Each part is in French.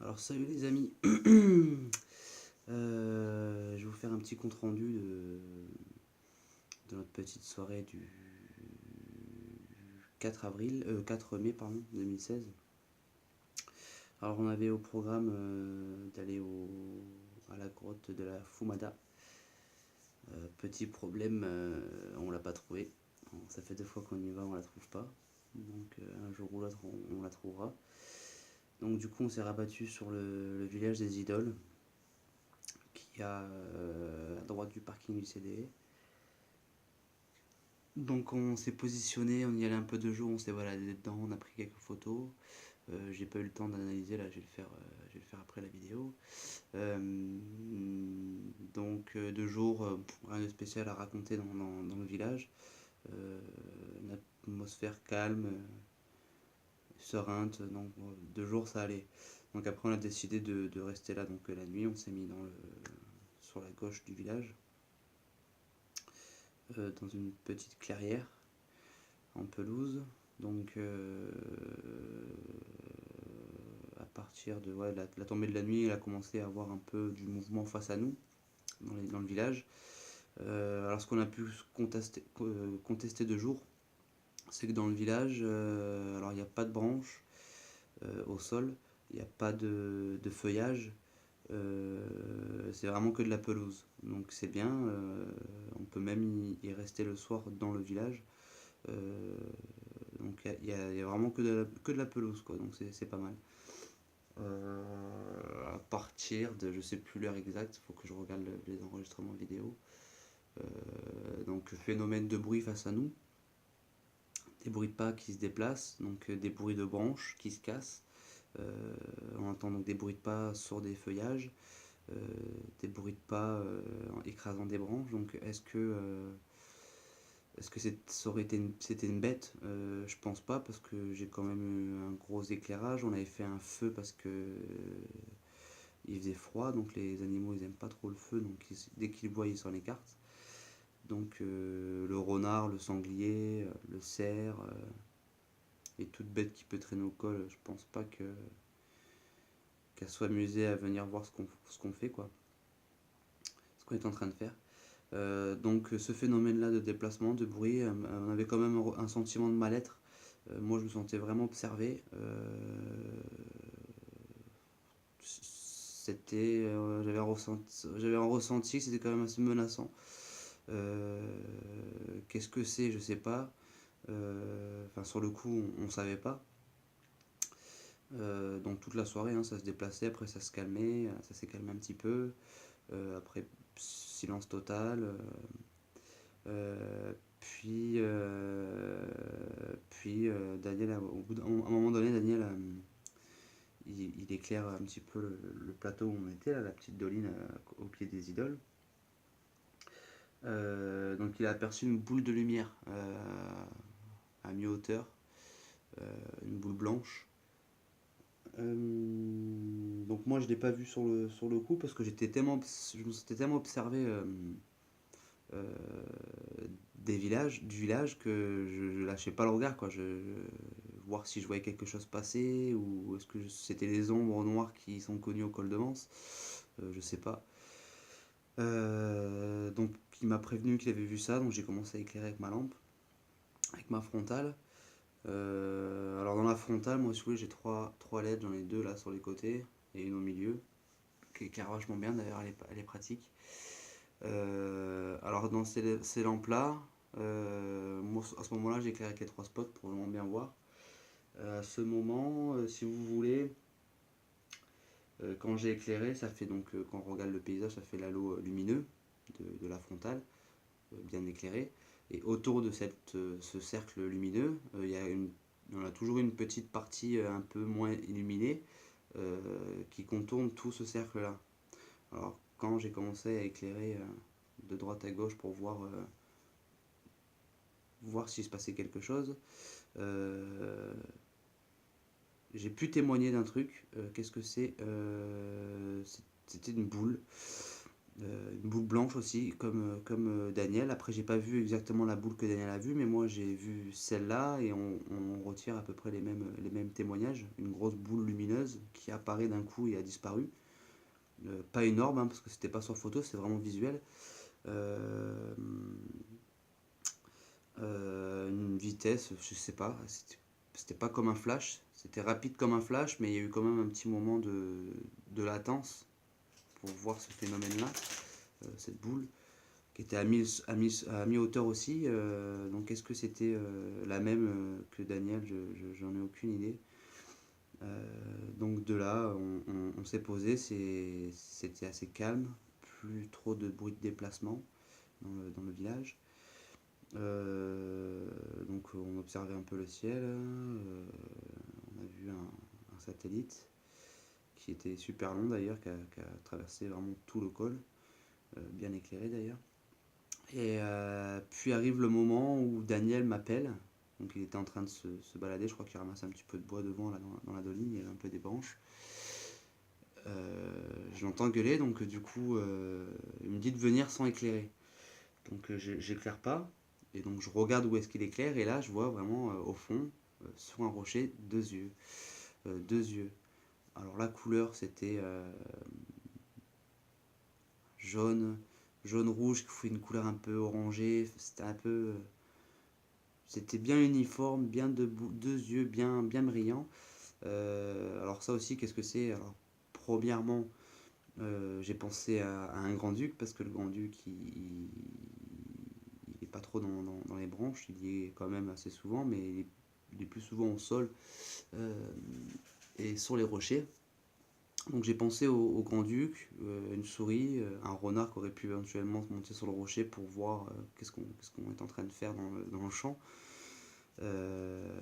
Alors salut les amis, je vais vous faire un petit compte rendu de notre petite soirée du 4 mai pardon, 2016. Alors on avait au programme d'aller à la grotte de la Fumada. Petit problème, on l'a pas trouvé. Ça fait 2 fois qu'on y va, on la trouve pas. Donc un jour ou l'autre on la trouvera. Donc du coup on s'est rabattu sur le village des idoles qui a à droite du parking du CDE. Donc on s'est positionné, on y allait un peu de jour, on s'est baladé dedans, on a pris quelques photos. J'ai pas eu le temps d'analyser, là je vais le faire après la vidéo. Euh, de jour, rien de spécial à raconter dans le village. Une atmosphère calme, sereinte, donc de jour ça allait. Donc après on a décidé de rester là donc la nuit, on s'est mis sur la gauche du village, dans une petite clairière en pelouse. Donc à partir de la tombée de la nuit, il a commencé à avoir un peu du mouvement face à nous dans le village. Alors ce qu'on a pu contester de jour, c'est que dans le village, alors il n'y a pas de branches au sol, il n'y a pas de feuillage, c'est vraiment que de la pelouse. Donc c'est bien, on peut même y rester le soir dans le village. Euh, donc y a vraiment que de la pelouse, quoi, donc c'est pas mal. À partir de, je sais plus l'heure exacte, il faut que je regarde les enregistrements vidéo. Donc phénomène de bruit face à nous, des bruits de pas qui se déplacent, donc des bruits de branches qui se cassent. On entend donc des bruits de pas sur des feuillages, euh, des bruits de pas en écrasant des branches. Donc est-ce que c'était une bête? Je pense pas, parce que j'ai quand même eu un gros éclairage. On avait fait un feu parce que il faisait froid, donc les animaux ils aiment pas trop le feu, donc dès qu'ils le voient ils s'en écartent. Donc le renard, le sanglier, le cerf, et toute bête qui peut traîner au col, je pense pas qu'elle soit amusée à venir voir ce qu'on fait, quoi, ce qu'on est en train de faire. Donc ce phénomène-là de déplacement, de bruit, on avait quand même un sentiment de mal-être. Moi je me sentais vraiment observé. J'avais un ressenti que c'était quand même assez menaçant. Qu'est-ce que c'est, je sais pas. Enfin sur le coup on savait pas. Donc toute la soirée, hein, ça se déplaçait, après ça se calmait, ça s'est calmé un petit peu. Après silence total. Daniel, à un moment donné, Daniel, il éclaire un petit peu le plateau où on était, là, la petite doline au pied des idoles. Donc il a aperçu une boule de lumière à mi-hauteur, une boule blanche. Donc moi je l'ai pas vu sur le coup, parce que je me sentais tellement observé euh, du village, que je lâchais pas le regard, quoi. Voir si je voyais quelque chose passer, ou est-ce que c'était les ombres noires qui sont connues au col de Manse. Je sais pas. Donc il m'a prévenu qu'il avait vu ça, donc j'ai commencé à éclairer avec ma lampe, avec ma frontale. Alors dans la frontale, moi si vous voulez, j'ai trois LED, j'en ai deux là sur les côtés et une au milieu, qui éclaire vachement bien d'ailleurs, elle est pratique. Alors dans ces lampes-là, moi à ce moment-là j'éclaire avec les trois spots pour vraiment bien voir. À ce moment, si vous voulez, quand j'ai éclairé, ça fait donc, quand on regarde le paysage, ça fait l'halo lumineux de la frontale, bien éclairé. Et autour de ce cercle lumineux, on a toujours une petite partie un peu moins illuminée, qui contourne tout ce cercle-là. Alors quand j'ai commencé à éclairer de droite à gauche pour voir s'il se passait quelque chose, euh, j'ai pu témoigner d'un truc. Qu'est-ce que c'est? C'était une boule. Une boule blanche aussi, comme Daniel. Après, j'ai pas vu exactement la boule que Daniel a vue, mais moi j'ai vu celle-là et on retire à peu près les mêmes témoignages. Une grosse boule lumineuse qui apparaît d'un coup et a disparu. Pas énorme, hein, parce que c'était pas sur photo, c'est vraiment visuel. Euh, une vitesse, je sais pas, c'était pas comme un flash, c'était rapide comme un flash, mais il y a eu quand même un petit moment de latence pour voir ce phénomène-là, cette boule, qui était à mi-hauteur aussi. Donc est-ce que c'était la même que Daniel? J'en ai aucune idée. Donc de là, on s'est posé, c'était assez calme, plus trop de bruit de déplacement dans le village. Donc on observait un peu le ciel, on a vu un satellite qui était super long d'ailleurs, qui a traversé vraiment tout le col, bien éclairé d'ailleurs. Et puis arrive le moment où Daniel m'appelle. Donc il était en train de se balader, je crois qu'il ramasse un petit peu de bois devant là, dans la doline, il y avait un peu des branches. Je l'entends gueuler, donc du coup il me dit de venir sans éclairer. Donc j'éclaire pas, et donc je regarde où est-ce qu'il éclaire, et là je vois vraiment au fond, sur un rocher, deux yeux. Deux yeux. Alors la couleur c'était jaune, jaune-rouge, qui fait une couleur un peu orangée, c'était un peu... C'était bien uniforme, bien debout, deux yeux bien brillants. Alors ça aussi, qu'est-ce que c'est? Alors, premièrement, j'ai pensé à un grand-duc, parce que le grand-duc, il est pas trop dans les branches, il y est quand même assez souvent, mais il est plus souvent au sol euh, et sur les rochers. Donc j'ai pensé au grand-duc, une souris, un renard qui aurait pu éventuellement monter sur le rocher pour voir qu'est-ce qu'on est en train de faire dans le champ. Euh,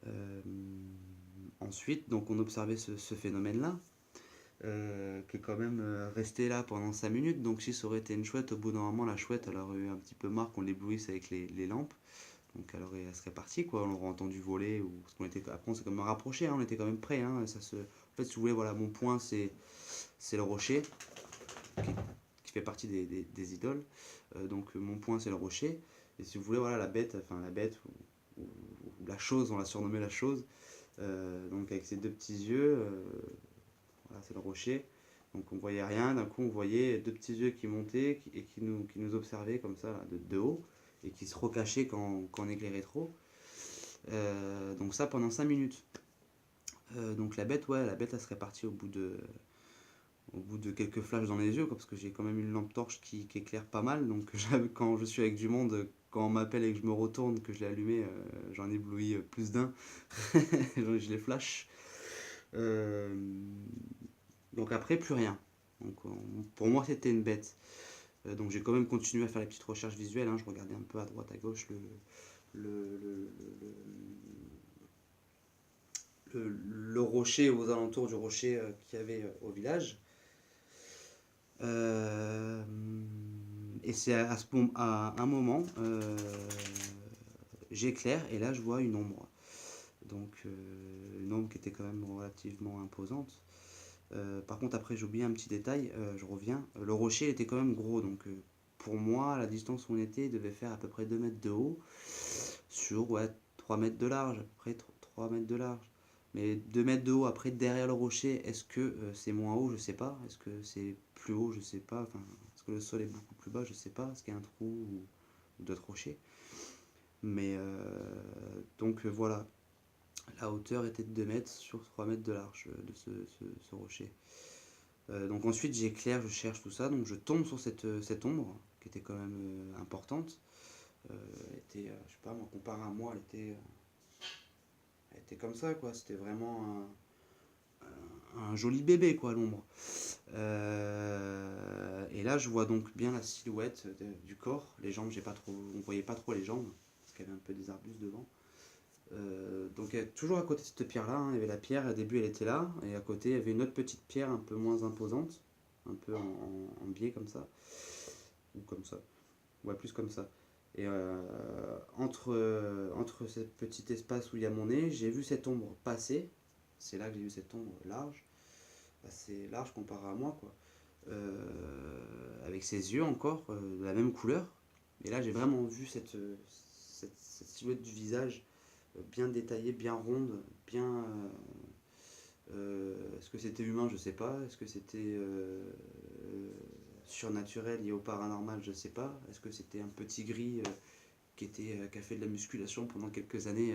euh, Ensuite, donc on observait ce phénomène-là, qui est quand même resté là pendant 5 minutes. Donc si ça aurait été une chouette, au bout d'un moment, la chouette, elle aurait eu un petit peu marre qu'on l'éblouisse avec les lampes. Donc elle serait partie, quoi. On l'aurait entendu voler. Ou, parce qu'on était, après, on s'est quand même rapproché, hein, on était quand même prêts. Hein, en fait, si vous voulez, voilà, mon point, c'est le rocher, qui, qui fait partie des idoles. Donc mon point, c'est le rocher. Et si vous voulez, voilà, la bête, ou la chose, on l'a surnommé la chose. Donc avec ses deux petits yeux, voilà, c'est le rocher. Donc on voyait rien, d'un coup on voyait deux petits yeux qui montaient et qui nous observaient comme ça, là, de haut, et qui se recachaient quand on éclairait trop. Donc ça pendant 5 minutes. Donc la bête, ouais, la bête elle serait partie au bout de quelques flashs dans les yeux, quoi, parce que j'ai quand même une lampe torche qui éclaire pas mal. Donc quand je suis avec du monde, quand on m'appelle et que je me retourne, que je l'ai allumé, j'en éblouis plus d'un. Je les flash. Euh, donc après, plus rien. Donc pour moi, c'était une bête. Donc j'ai quand même continué à faire les petites recherches visuelles, hein. Je regardais un peu à droite, à gauche le, le, le rocher, aux alentours du rocher qu'il y avait au village. Euh, et c'est à un moment, j'éclaire et là je vois une ombre. Donc une ombre qui était quand même relativement imposante. Par contre, après, j'ai oublié un petit détail, je reviens. Le rocher était quand même gros, donc pour moi, la distance où on était devait faire à peu près 2 mètres de haut sur, ouais, 3 mètres de large, à peu près 3 mètres de large. Mais 2 mètres de haut, après, derrière le rocher, est-ce que c'est moins haut? Je sais pas. Est-ce que c'est plus haut? Je sais pas. Enfin, est-ce que le sol est beaucoup plus bas? Je sais pas. Est-ce qu'il y a un trou ou d'autres rochers? Mais donc voilà, la hauteur était de 2 mètres sur 3 mètres de large de ce rocher. Donc ensuite j'éclaire, je cherche tout ça, donc je tombe sur cette ombre qui était quand même importante. Elle était, je sais pas, moi, comparé à moi, elle était comme ça, quoi. C'était vraiment un joli bébé, quoi, l'ombre. Et là je vois donc bien la silhouette du corps, les jambes, on voyait pas trop les jambes parce qu'il y avait un peu des arbustes devant. Donc toujours à côté de cette pierre là, hein, il y avait la pierre, au début elle était là, et à côté il y avait une autre petite pierre un peu moins imposante, un peu en biais comme ça, ou comme ça, ouais, plus comme ça. Et entre ce petit espace où il y a mon nez, j'ai vu cette ombre passer, c'est là que j'ai vu cette ombre large, assez large comparé à moi, quoi. avec ses yeux encore, de la même couleur. Et là, j'ai vraiment vu cette silhouette du visage bien détaillée, bien ronde, bien. Est-ce que c'était humain? Je sais pas. Est-ce que c'était surnaturel lié au paranormal? Je sais pas. Est-ce que c'était un petit gris qui a fait de la musculation pendant quelques années?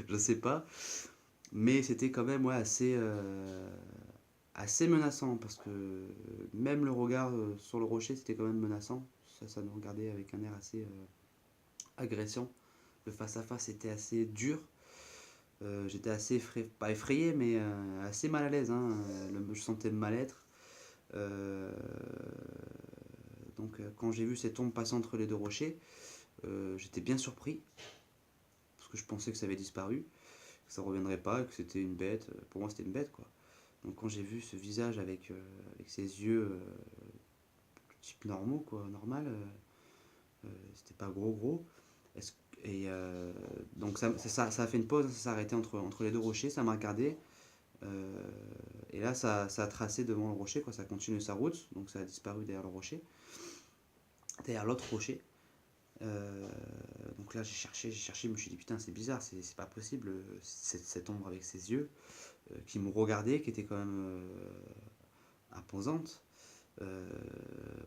Je sais pas. Mais c'était quand même ouais, assez menaçant parce que même le regard sur le rocher, c'était quand même menaçant. Ça nous regardait avec un air assez agressant. Le face à face était assez dur. J'étais assez pas effrayé, mais assez mal à l'aise. Hein. Je sentais le mal-être. Euh, donc quand j'ai vu cette ombre passer entre les deux rochers, j'étais bien surpris parce que je pensais que ça avait disparu, que ça reviendrait pas, que c'était une bête. Pour moi, c'était une bête quoi. Donc quand j'ai vu ce visage avec ses yeux type normaux quoi, normal, c'était pas gros. Est-ce- et donc ça a fait une pause, ça s'est arrêté entre les deux rochers, ça m'a regardé. euh, et là ça a tracé devant le rocher, quoi, ça a continué sa route, donc ça a disparu derrière le rocher, derrière l'autre rocher. Euh, donc là j'ai cherché, je me suis dit putain c'est bizarre, c'est pas possible, cette ombre avec ses yeux qui me regardait, qui était quand même imposante, euh,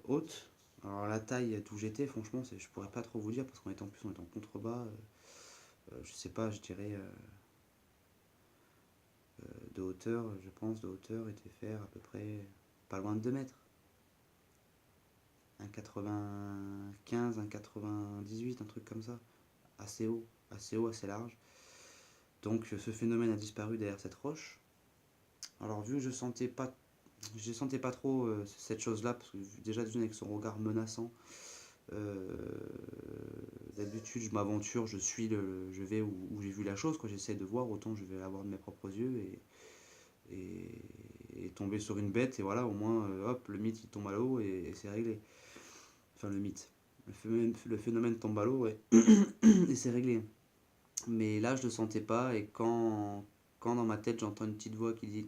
haute. Alors la taille d'où j'étais, franchement, je pourrais pas trop vous dire parce on est en contrebas. Je sais pas, je dirais de hauteur, je pense, de hauteur, était faire à peu près pas loin de 2 mètres. Un 95, un 98, un truc comme ça. Assez haut, assez large. Donc ce phénomène a disparu derrière cette roche. Alors vu que je sentais pas trop cette chose-là, parce que déjà d'une avec son regard menaçant, euh, d'habitude je m'aventure, je vais où j'ai vu la chose, quoi. J'essaie de voir, autant je vais la voir de mes propres yeux et tomber sur une bête, et voilà, au moins, hop, le mythe il tombe à l'eau et c'est réglé. Enfin, le mythe. Le phénomène tombe à l'eau, ouais, et c'est réglé. Mais là, je le sentais pas, et quand dans ma tête j'entends une petite voix qui dit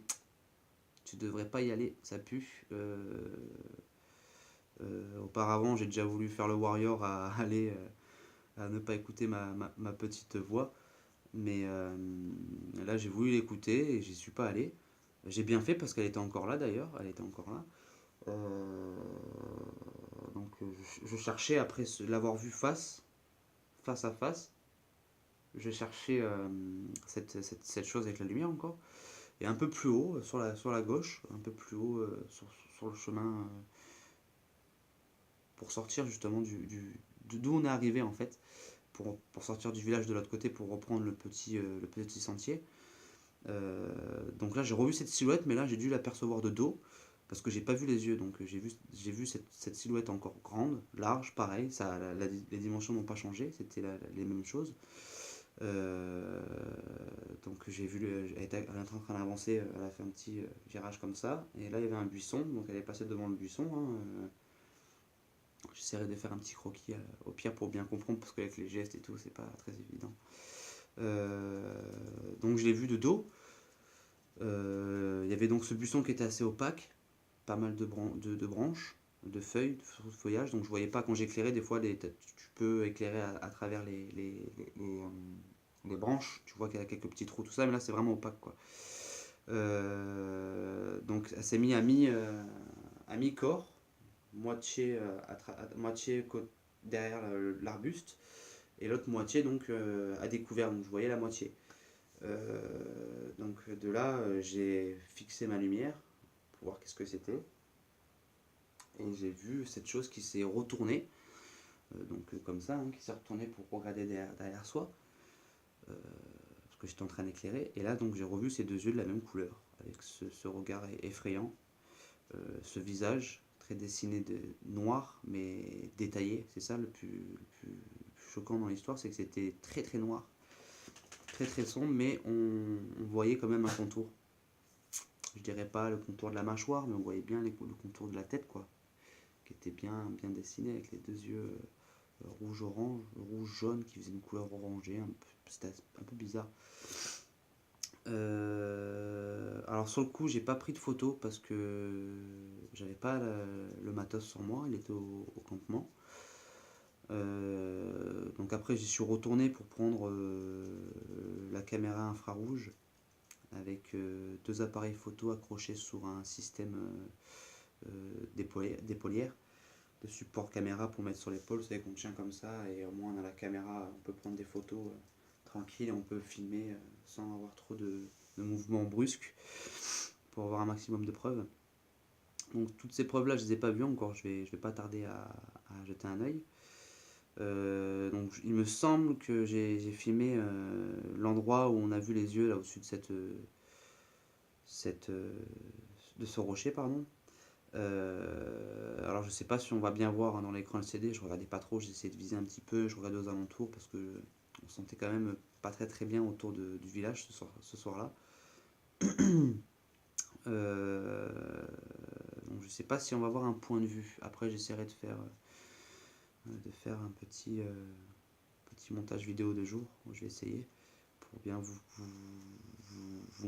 tu devrais pas y aller, ça pue. Auparavant, j'ai déjà voulu faire le warrior à aller à ne pas écouter ma petite voix. Mais là, j'ai voulu l'écouter et j'y suis pas allé. J'ai bien fait parce qu'elle était encore là d'ailleurs. Elle était encore là. Euh, donc je cherchais après l'avoir vue face à face. Je cherchais cette chose avec la lumière encore. Et un peu plus haut, sur la gauche, un peu plus haut sur le chemin pour sortir justement d'où on est arrivé en fait. Pour sortir du village de l'autre côté pour reprendre le petit sentier. Donc là j'ai revu cette silhouette, mais là j'ai dû l'apercevoir de dos parce que j'ai pas vu les yeux. Donc j'ai vu cette silhouette encore grande, large, pareil. Les dimensions n'ont pas changé, c'était les mêmes choses. Euh, donc j'ai vu, elle était en train d'avancer, elle a fait un petit virage comme ça. Et là il y avait un buisson, donc elle est passée devant le buisson. Hein, j'essaierai de faire un petit croquis au pire pour bien comprendre parce qu'avec les gestes et tout c'est pas très évident. Euh, donc je l'ai vu de dos. Il y avait donc ce buisson qui était assez opaque, pas mal de branches, de feuilles, de feuillage, donc je voyais pas quand j'éclairais, des fois tu peux éclairer à travers les branches, tu vois qu'il y a quelques petits trous, tout ça, mais là c'est vraiment opaque quoi. Donc elle s'est mis à mi-corps, moitié derrière l'arbuste, et l'autre moitié donc à découvert, donc je voyais la moitié. Donc de là, j'ai fixé ma lumière pour voir qu'est-ce que c'était. Et j'ai vu cette chose qui s'est retournée, comme ça, hein, qui s'est retournée pour regarder derrière soi, parce que j'étais en train d'éclairer. Et là, donc j'ai revu ces deux yeux de la même couleur, avec ce regard effrayant, ce visage très dessiné de noir, mais détaillé. C'est ça le plus choquant dans l'histoire, c'est que c'était très très noir, très très sombre, mais on voyait quand même un contour. Je dirais pas le contour de la mâchoire, mais on voyait bien le contour de la tête, quoi, qui était bien dessiné avec les deux yeux rouge-orange, rouge-jaune, qui faisait une couleur orangée, c'était un peu bizarre. Alors sur le coup, j'ai pas pris de photo parce que j'avais pas le matos sur moi, il était au campement. Donc après, j'y suis retourné pour prendre la caméra infrarouge avec deux appareils photo accrochés sur un système d'épaulière, de support caméra pour mettre sur l'épaule. Vous savez qu'on tient comme ça et au moins on a la caméra, on peut prendre des photos tranquille et on peut filmer sans avoir trop de mouvements brusques pour avoir un maximum de preuves. Donc toutes ces preuves là je les ai pas vues encore, je vais pas tarder à jeter un œil. Donc il me semble que j'ai filmé l'endroit où on a vu les yeux là au-dessus de cette de ce rocher, pardon. Alors je sais pas si on va bien voir hein, dans l'écran LCD, je regardais pas trop, j'ai essayé de viser un petit peu, je regardais aux alentours parce que on sentait quand même pas très bien autour du village ce soir-là. Euh, donc je sais pas si on va avoir un point de vue. Après j'essaierai de faire un petit montage vidéo de jour, je vais essayer pour bien vous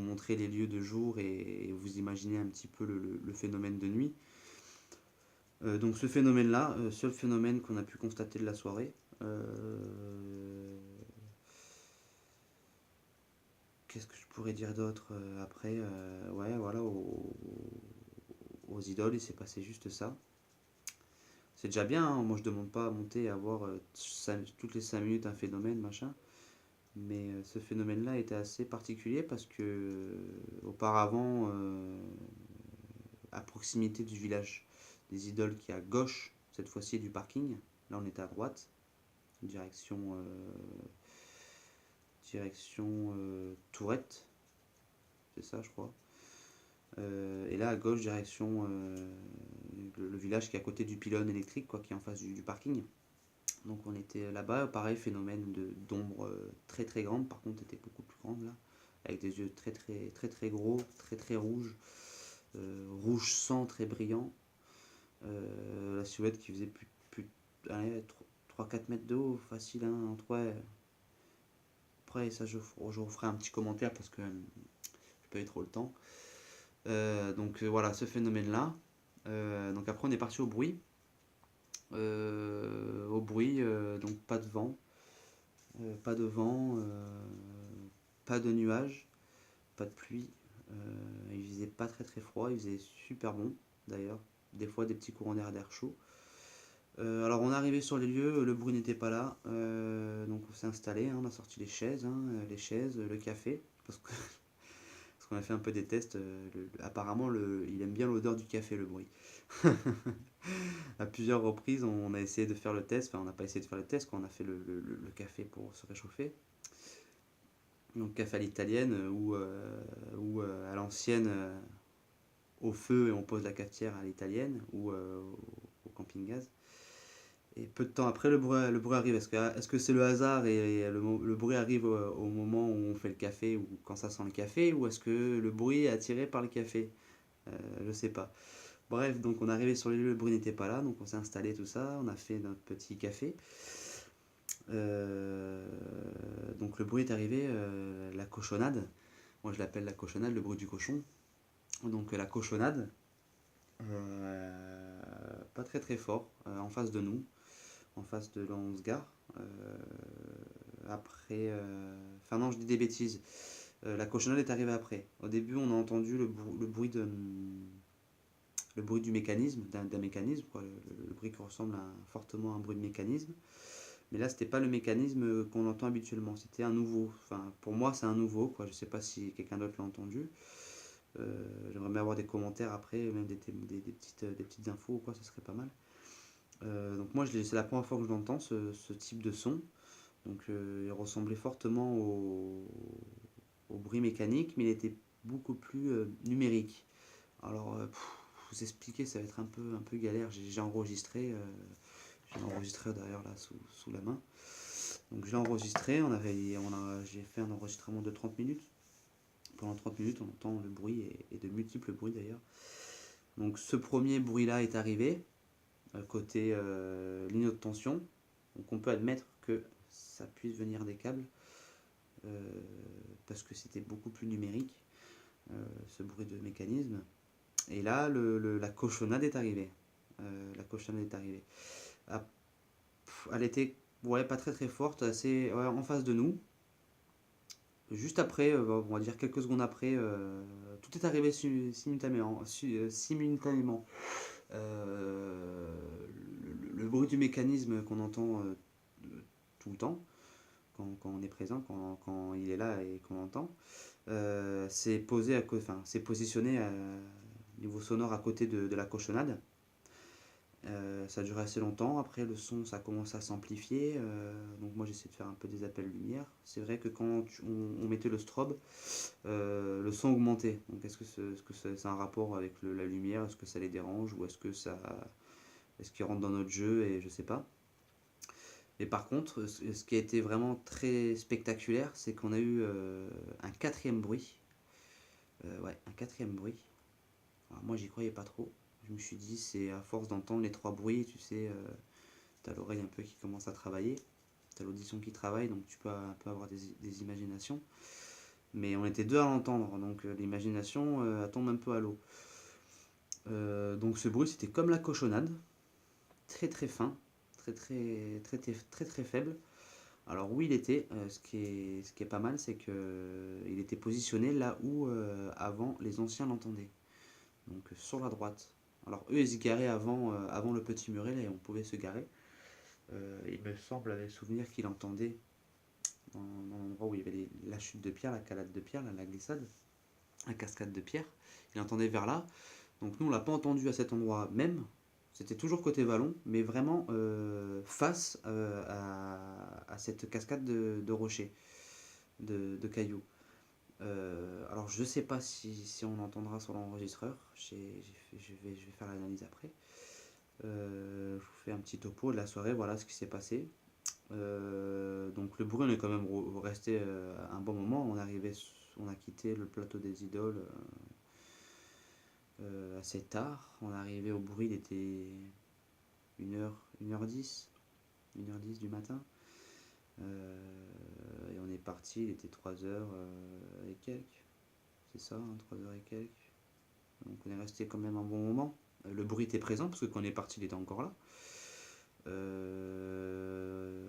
montrer les lieux de jour et vous imaginer un petit peu le phénomène de nuit. Donc ce phénomène-là, seul phénomène qu'on a pu constater de la soirée. Qu'est-ce que je pourrais dire d'autre après ouais, voilà, aux idoles, il s'est passé juste ça. C'est déjà bien, hein, moi je demande pas à monter et à voir toutes les 5 minutes un phénomène, machin. Mais ce phénomène-là était assez particulier parce que auparavant, à proximité du village des idoles qui est à gauche, cette fois-ci du parking, là on était à droite, direction, Tourette, c'est ça je crois. Et là à gauche, direction le village qui est à côté du pylône électrique, quoi, qui est en face du parking. Donc on était là-bas, pareil, phénomène d'ombre très très grande, par contre était beaucoup plus grande là, avec des yeux très gros, très rouges, rouge sang très brillant, la silhouette qui faisait plus allez, 3-4 mètres de haut, facile, hein, entre ouais. Après ça je vous ferai un petit commentaire parce que je pas eu trop le temps. Donc voilà ce phénomène là. Donc après on est parti au bruit. Donc pas de vent, pas de vent, pas de nuages, pas de pluie. Il faisait pas très froid, il faisait super bon d'ailleurs. Des fois des petits courants d'air chaud. Alors on est arrivé sur les lieux, le bruit n'était pas là, donc on s'est installé, hein, on a sorti les chaises, le café, parce qu'on a fait un peu des tests. Apparemment il aime bien l'odeur du café, le bruit. À plusieurs reprises, on a essayé de faire le test. Enfin, on n'a pas essayé de faire le test quand on a fait le café pour se réchauffer. Donc, café à l'italienne ou à l'ancienne, au feu et on pose la cafetière à l'italienne ou au camping-gaz. Et peu de temps après, le bruit arrive. Est-ce que c'est le hasard et le bruit arrive au moment où on fait le café ou quand ça sent le café, ou est-ce que le bruit est attiré par le café? Je sais pas. Bref, donc on est arrivé sur les lieux, le bruit n'était pas là, donc on s'est installé tout ça, on a fait notre petit café. Euh, donc le bruit est arrivé, la cochonnade. Moi je l'appelle la cochonnade, le bruit du cochon. Donc la cochonnade, pas très fort, en face de nous, en face de là où on se gare. Après, enfin non, je dis des bêtises. La cochonnade est arrivée après. Au début, on a entendu le bruit du mécanisme, d'un mécanisme, quoi, le bruit qui ressemble fortement à un bruit de mécanisme. Mais là, c'était pas le mécanisme qu'on entend habituellement, c'était un nouveau. Enfin, pour moi, c'est un nouveau, quoi. Je sais pas si quelqu'un d'autre l'a entendu. J'aimerais bien avoir des commentaires après, même des petites infos ou quoi, ça serait pas mal. Donc moi, c'est la première fois que je l'entends, ce type de son. Donc il ressemblait fortement au bruit mécanique, mais il était beaucoup plus numérique. Alors, vous expliquer, ça va être un peu galère. J'ai enregistré d'ailleurs là sous la main. Donc j'ai enregistré, j'ai fait un enregistrement de 30 minutes. Pendant 30 minutes, on entend le bruit et de multiples bruits d'ailleurs. Donc ce premier bruit-là est arrivé, côté ligne de tension. Donc on peut admettre que ça puisse venir des câbles, parce que c'était beaucoup plus numérique. ce bruit de mécanisme. Et là, la cochonnade est arrivée. La cochonnade est arrivée. Ah, elle était ouais, pas très très forte, assez ouais, en face de nous. Juste après, on va dire quelques secondes après, tout est arrivé simultanément. Simultanément. Le bruit du mécanisme qu'on entend tout le temps, quand on est présent, quand il est là et qu'on l'entend, s'est positionné niveau sonore à côté de la cochonnade. Ça a duré assez longtemps. Après, le son, ça commence à s'amplifier. Donc moi, j'essaie de faire un peu des appels lumière. C'est vrai que quand on mettait le strobe, le son augmentait. Donc est-ce que c'est un rapport avec la lumière? Est-ce que ça les dérange? Ou est-ce qu'ils rentrent dans notre jeu? Et je sais pas. Et par contre, ce qui a été vraiment très spectaculaire, c'est qu'on a eu un quatrième bruit. Ouais, un quatrième bruit. Alors moi, j'y croyais pas trop. Je me suis dit, c'est à force d'entendre les trois bruits, tu sais, t'as l'oreille un peu qui commence à travailler, t'as l'audition qui travaille, donc tu peux un peu avoir des imaginations. Mais on était deux à l'entendre, donc l'imagination tombe un peu à l'eau. Donc ce bruit, c'était comme la cochonnade, très très fin, très faible. Alors où il était, ce qui est pas mal, c'est que il était positionné là où avant les anciens l'entendaient, donc sur la droite. Alors eux, ils se garaient avant le petit muret, là, et on pouvait se garer. Il me semble, avait souvenir qu'il entendait dans l'endroit où il y avait la chute de pierre, la calade de pierre, la glissade, la cascade de pierre. Il entendait vers là. Donc nous, on l'a pas entendu à cet endroit même. C'était toujours côté vallon, mais vraiment face à cette cascade de rochers, de cailloux. Alors je sais pas si on l'entendra sur l'enregistreur. Je vais faire l'analyse après. Je vous fais un petit topo de la soirée, voilà ce qui s'est passé. Donc le bruit, on est quand même resté un bon moment. On a quitté le plateau des idoles assez tard. On est arrivé au bruit, il était 1h10, 1h10 du matin. Et on est parti, il était 3h et quelques. C'est ça, hein, 3h et quelques. Donc on est resté quand même un bon moment. Le bruit était présent parce que quand on est parti, il était encore là.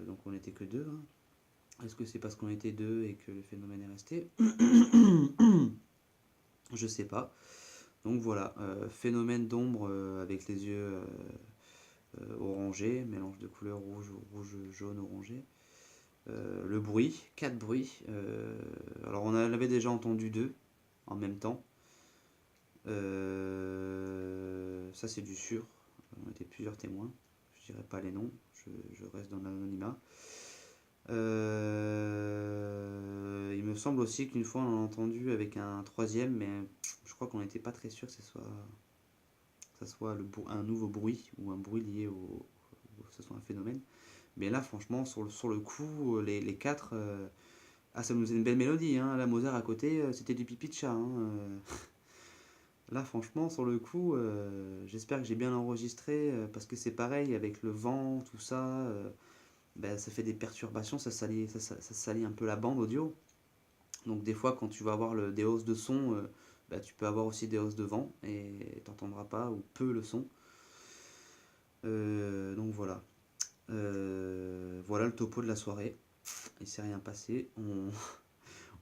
Donc on n'était que deux, hein. Est-ce que c'est parce qu'on était deux et que le phénomène est resté? Je sais pas. Donc voilà, phénomène d'ombre avec les yeux orangés, mélange de couleurs rouge, jaune, orangé. Le bruit, quatre bruits. Alors on avait déjà entendu deux en même temps. Ça c'est du sûr. On était plusieurs témoins. Je dirais pas les noms. Je reste dans l'anonymat. Il me semble aussi qu'une fois on l'a entendu avec un troisième, mais je crois qu'on n'était pas très sûr que ça soit un nouveau bruit ou un bruit lié que ce soit un phénomène. Mais là, franchement, sur le coup, les quatre, ça nous faisait une belle mélodie, hein. La Mozart à côté, c'était du pipi de chat, hein. Là, franchement, sur le coup, j'espère que j'ai bien enregistré, parce que c'est pareil avec le vent, tout ça. Ben, ça fait des perturbations, ça salit un peu la bande audio. Donc des fois quand tu vas avoir des hausses de son, bah, tu peux avoir aussi des hausses de vent et t'entendras pas ou peu le son. Donc voilà. Voilà le topo de la soirée. Il s'est rien passé.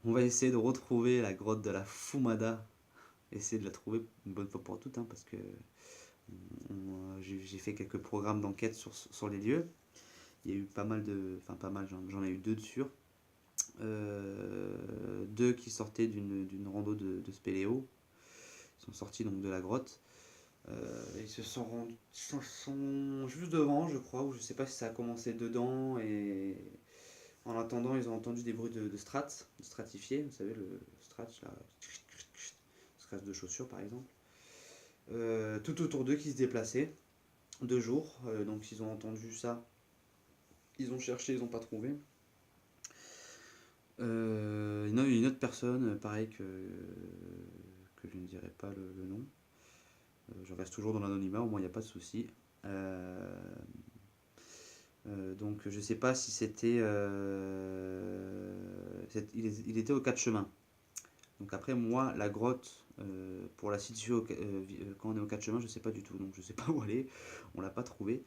On va essayer de retrouver la grotte de la Fumada. Essayer de la trouver une bonne fois pour toutes, hein, parce que j'ai fait quelques programmes d'enquête sur les lieux. Il y a eu pas mal enfin pas mal, j'en ai eu deux de sûrs. Deux qui sortaient d'une rando de spéléo. Ils sont sortis donc de la grotte. Ils sont juste devant, je crois, ou je sais pas si ça a commencé dedans. Et en attendant, ils ont entendu des bruits de stratifiés. Vous savez, le stratch là, scratch de chaussures par exemple. Tout autour d'eux qui se déplaçaient. 2 jours, donc ils ont entendu ça. Ils ont cherché, ils n'ont pas trouvé. Il y a une autre personne, pareil que je ne dirai pas le nom. Je reste toujours dans l'anonymat, au moins il n'y a pas de souci. Donc je sais pas si c'était... il était aux quatre chemins. Donc après, moi, la grotte, pour la situer quand on est au 4 chemins, je sais pas du tout. Donc je sais pas où aller. On l'a pas trouvé.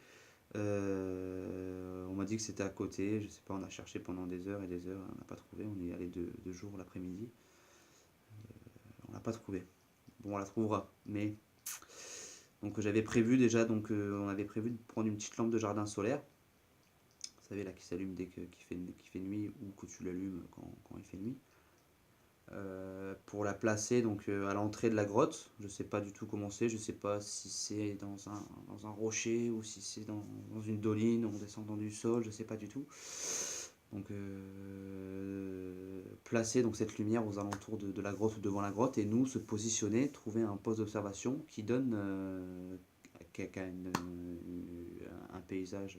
On m'a dit que c'était à côté. Je sais pas, on a cherché pendant des heures et des heures. On n'a pas trouvé. On est allé deux jours l'après-midi. On l'a pas trouvé. Bon, on la trouvera. Mais donc j'avais prévu déjà. Donc on avait prévu de prendre une petite lampe de jardin solaire. Vous savez là qui s'allume qu'il fait nuit ou que tu l'allumes quand il fait nuit. Pour la placer donc à l'entrée de la grotte. Je sais pas du tout comment c'est, je sais pas si c'est dans un rocher ou si c'est dans une doline, en descendant du sol, je sais pas du tout. Donc placer donc cette lumière aux alentours de la grotte ou devant la grotte et nous se positionner, trouver un poste d'observation qui donne un paysage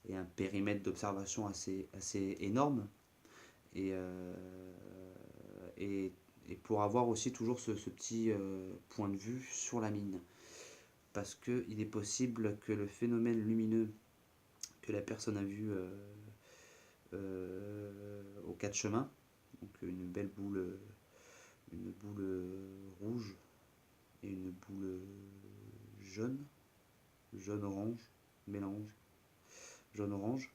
et un périmètre d'observation assez énorme et, et, et pour avoir aussi toujours ce petit point de vue sur la mine. Parce qu'il est possible que le phénomène lumineux que la personne a vu aux quatre chemins, donc une boule rouge et une boule jaune, jaune-orange, mélange, jaune-orange.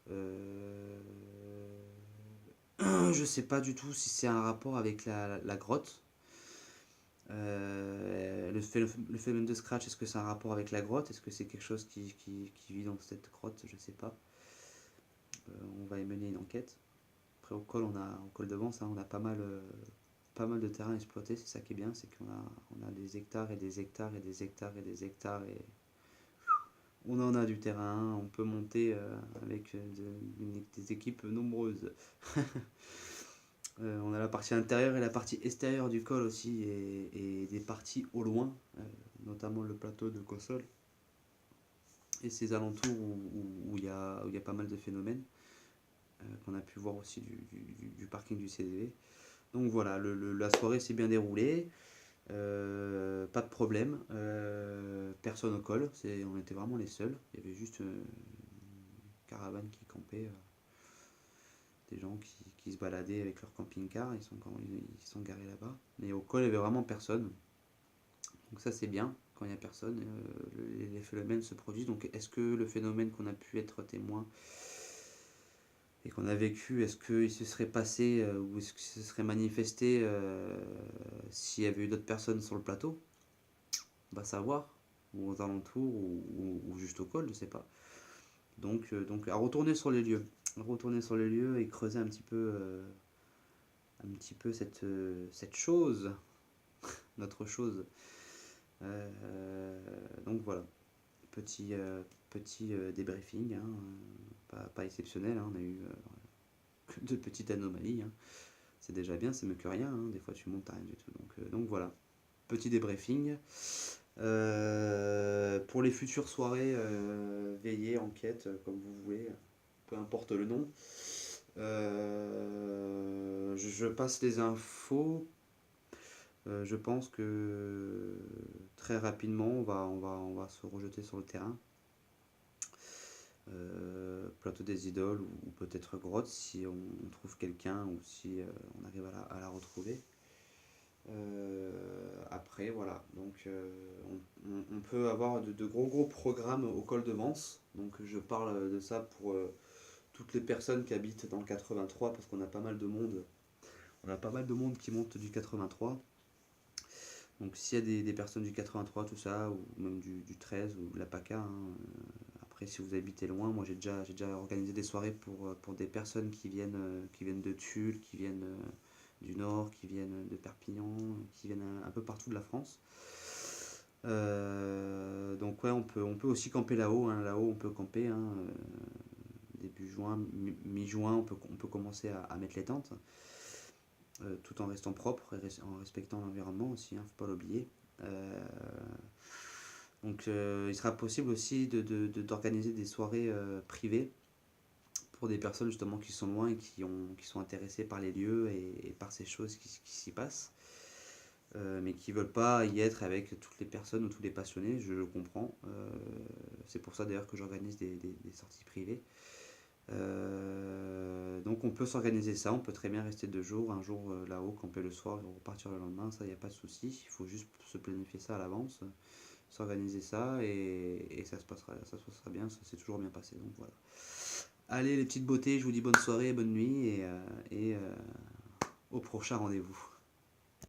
Euh, je sais pas du tout si c'est un rapport avec la grotte. Le phénomène de scratch, est-ce que c'est un rapport avec la grotte? Est-ce que c'est quelque chose qui vit dans cette grotte? Je sais pas. On va y mener une enquête. Après au col de Vence, hein, on a pas mal de terrain exploité. C'est ça qui est bien, c'est on a des hectares et des hectares et des hectares et des hectares et on en a du terrain. On peut monter avec des équipes nombreuses. On a la partie intérieure et la partie extérieure du col aussi et des parties au loin, notamment le plateau de Cossol et ses alentours où il y a pas mal de phénomènes qu'on a pu voir aussi du parking du CDV. Donc voilà, la soirée s'est bien déroulée, pas de problème, personne au col, on était vraiment les seuls, il y avait juste une caravane qui campait, des gens qui se baladaient avec leur camping-car, ils sont garés là-bas. Mais au col, il n'y avait vraiment personne. Donc ça c'est bien, quand il n'y a personne, les phénomènes se produisent. Donc est-ce que le phénomène qu'on a pu être témoin et qu'on a vécu, est-ce qu'il se serait passé ou est-ce que se serait manifesté s'il y avait eu d'autres personnes sur le plateau? On va savoir, ou aux alentours, ou juste au col, je sais pas. Donc à retourner sur les lieux. Retourner sur les lieux et creuser un petit peu cette chose, notre chose. Donc voilà, petit débriefing, hein, pas exceptionnel, hein, on a eu que de petites anomalies, hein. C'est déjà bien, c'est mieux que rien, hein. Des fois tu montes à rien du tout. Donc voilà, petit débriefing. Pour les futures soirées, veillées, enquêtes, comme vous voulez, peu importe le nom. Je passe les infos. Je pense que très rapidement, on va se rejeter sur le terrain. Plateau des idoles ou peut-être grotte si on trouve quelqu'un ou si on arrive à la retrouver. Après, voilà. Donc, on peut avoir de gros programmes au col de Vence. Donc, je parle de ça pour toutes les personnes qui habitent dans le 83 parce qu'on a pas mal de monde. On a pas mal de monde qui monte du 83. Donc s'il y a des personnes du 83, tout ça, ou même du 13 ou de la PACA, hein, après si vous habitez loin, moi j'ai déjà organisé des soirées pour des personnes qui viennent de Tulle, qui viennent du Nord, qui viennent de Perpignan, qui viennent un peu partout de la France. Donc ouais, on peut aussi camper là-haut, hein, là-haut on peut camper, hein, début juin, mi-juin, on peut commencer à mettre les tentes. Tout en restant propre et en respectant l'environnement aussi, hein, faut pas l'oublier. Donc il sera possible aussi d'organiser des soirées privées pour des personnes justement qui sont loin et qui sont intéressées par les lieux et par ces choses qui s'y passent. Mais qui ne veulent pas y être avec toutes les personnes ou tous les passionnés, je le comprends. C'est pour ça d'ailleurs que j'organise des sorties privées. Donc on peut s'organiser ça, on peut très bien rester 2 jours, un jour là-haut, camper le soir et repartir le lendemain, ça il n'y a pas de souci, il faut juste se planifier ça à l'avance, s'organiser ça et ça se passera bien, ça s'est toujours bien passé, donc voilà. Allez les petites beautés, je vous dis bonne soirée, bonne nuit et au prochain rendez-vous.